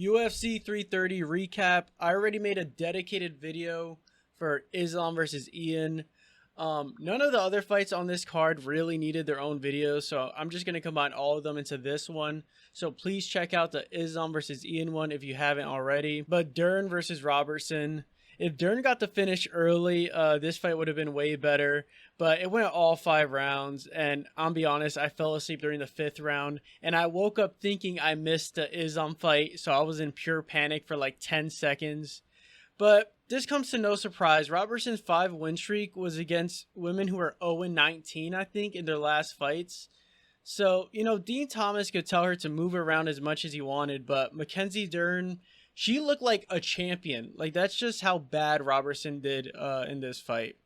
UFC 330 recap. I already made a dedicated video for Islam versus Ian. None of the other fights on this card really needed their own videos, so I'm just going to combine all of them into this one. So please check out the Islam versus Ian one if you haven't already. But Dern versus Robertson. If Dern got the finish early, this fight would have been way better. But it went all 5 rounds, and I'll be honest, I fell asleep during the 5th round, and I woke up thinking I missed the Islam fight, so I was in pure panic for like 10 seconds. But this comes to no surprise. Robertson's 5 win streak was against women who were 0-19, I think, in their last fights. So, Dean Thomas could tell her to move around as much as he wanted, but Mackenzie Dern, she looked like a champion. Like, that's just how bad Robertson did in this fight.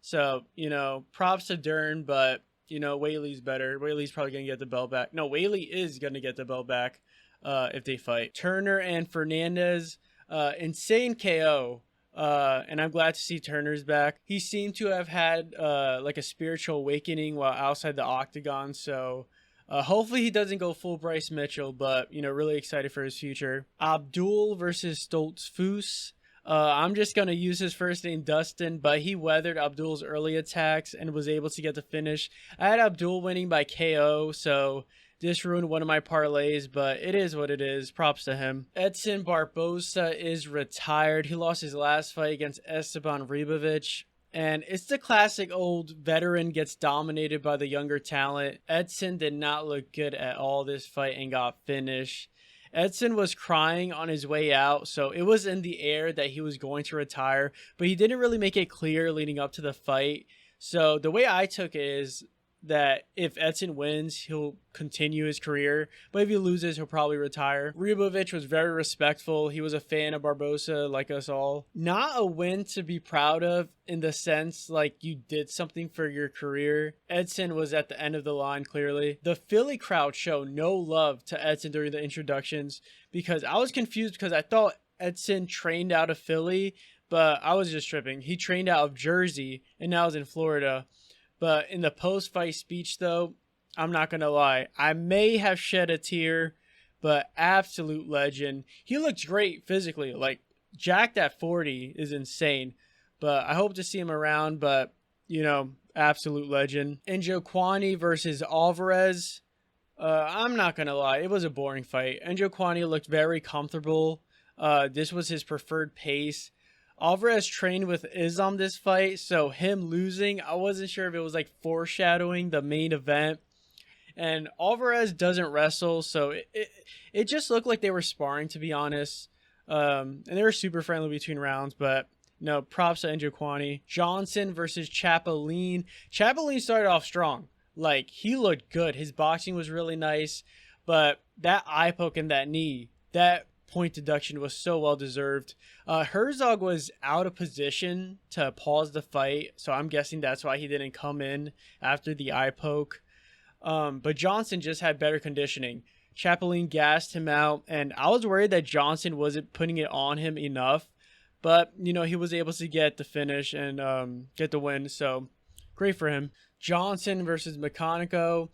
So, props to Dern, but, Whaley's better. Whaley's probably going to get the belt back. No, Whaley is going to get the belt back if they fight. Turner and Fernandes, insane KO. And I'm glad to see Turner's back. He seemed to have had like a spiritual awakening while outside the octagon. So hopefully he doesn't go full Bryce Mitchell, but really excited for his future. Abdul versus Stoltz Foos. I'm just going to use his first name, Dustin, but he weathered Abdul's early attacks and was able to get the finish. I had Abdul winning by KO, so this ruined one of my parlays, but it is what it is. Props to him. Edson Barbosa is retired. He lost his last fight against Esteban Ribovic. And it's the classic old veteran gets dominated by the younger talent. Edson did not look good at all this fight and got finished. Edson was crying on his way out, so it was in the air that he was going to retire, but he didn't really make it clear leading up to the fight. So the way I took it is that if Edson wins, he'll continue his career, but if he loses, he'll probably retire. Ribovic was very respectful. He was a fan of Barbosa, like us all. Not a win to be proud of in the sense like you did something for your career. Edson was at the end of the line, clearly. The Philly crowd showed no love to Edson during the introductions because I was confused because I thought Edson trained out of Philly, but I was just tripping. He trained out of Jersey and now is in Florida. But in the post-fight speech, though, I'm not going to lie. I may have shed a tear, but absolute legend. He looks great physically. Like, jacked at 40 is insane. But I hope to see him around, but, absolute legend. Njokuani versus Alvarez. I'm not going to lie. It was a boring fight. Njokuani looked very comfortable. This was his preferred pace. Alvarez trained with Islam this fight, so him losing, I wasn't sure if it was like foreshadowing the main event. And Alvarez doesn't wrestle, so it just looked like they were sparring, to be honest. And they were super friendly between rounds, but no, props to Njokuani. Johnson versus Jalin. Jalin started off strong. Like, he looked good. His boxing was really nice, but that eye poke and that knee, that point deduction was so well deserved. Herzog was out of position to pause the fight, so I'm guessing that's why he didn't come in after the eye poke. But Johnson just had better conditioning. Jalin gassed him out, and I was worried that Johnson wasn't putting it on him enough, but he was able to get the finish and get the win, so great for him. Johnson versus Mechanico.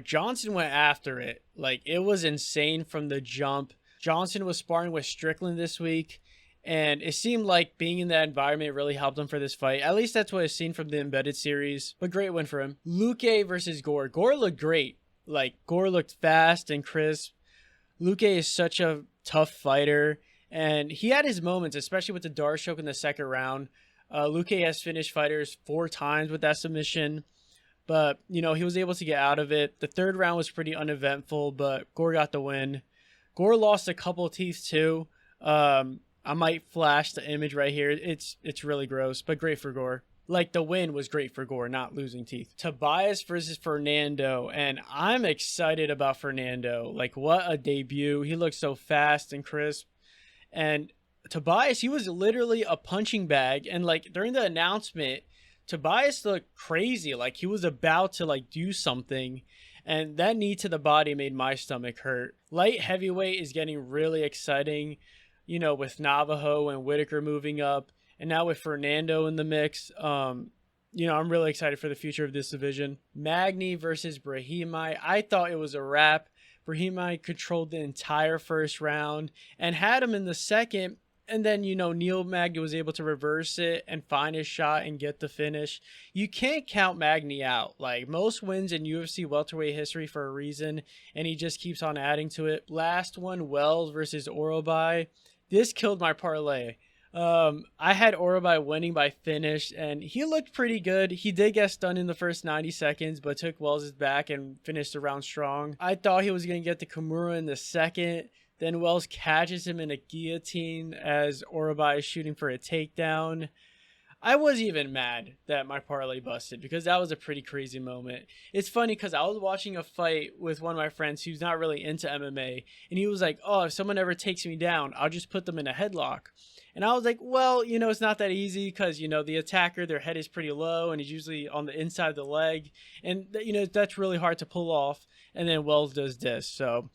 Johnson went after it. Like, it was insane from the jump. Johnson was sparring with Strickland this week, and it seemed like being in that environment really helped him for this fight. At least that's what I've seen from the Embedded series, but great win for him. Luque versus Gore. Gore looked great. Like, Gore looked fast and crisp. Luque is such a tough fighter, and he had his moments, especially with the dart choke in the second round. Luque has finished fighters 4 times with that submission, but, he was able to get out of it. The third round was pretty uneventful, but Gore got the win. Gore lost a couple of teeth too. I might flash the image right here. It's really gross, but great for Gore. Like, the win was great for Gore, not losing teeth. Tobias versus Fernando, and I'm excited about Fernando. Like, what a debut. He looked so fast and crisp. And Tobias, he was literally a punching bag. And, like, during the announcement, Tobias looked crazy. Like, he was about to, like, do something. And that knee to the body made my stomach hurt. Light heavyweight is getting really exciting, with Navajo and Whitaker moving up. And now with Fernando in the mix, I'm really excited for the future of this division. Magny versus Brahimaj. I thought it was a wrap, Brahimaj controlled the entire first round and had him in the second. And then, Neil Magny was able to reverse it and find his shot and get the finish. You can't count Magny out. Like, most wins in UFC welterweight history for a reason, and he just keeps on adding to it. Last one, Wells versus Orobai. This killed my parlay. I had Orobai winning by finish, and he looked pretty good. He did get stunned in the first 90 seconds, but took Wells' back and finished the round strong. I thought he was going to get the Kimura in the second. Then Wells catches him in a guillotine as Orobai is shooting for a takedown. I was even mad that my parlay busted because that was a pretty crazy moment. It's funny because I was watching a fight with one of my friends who's not really into MMA, and he was like, oh, if someone ever takes me down, I'll just put them in a headlock. And I was like, well, it's not that easy because, the attacker, their head is pretty low and he's usually on the inside of the leg. And, that's really hard to pull off. And then Wells does this. So,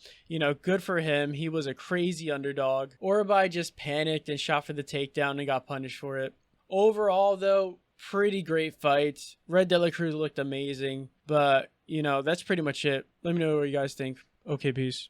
good for him. He was a crazy underdog. Orobai just panicked and shot for the takedown and got punished for it. Overall, though, pretty great fights. Red De La Cruz looked amazing. But, that's pretty much it. Let me know what you guys think. Okay, peace.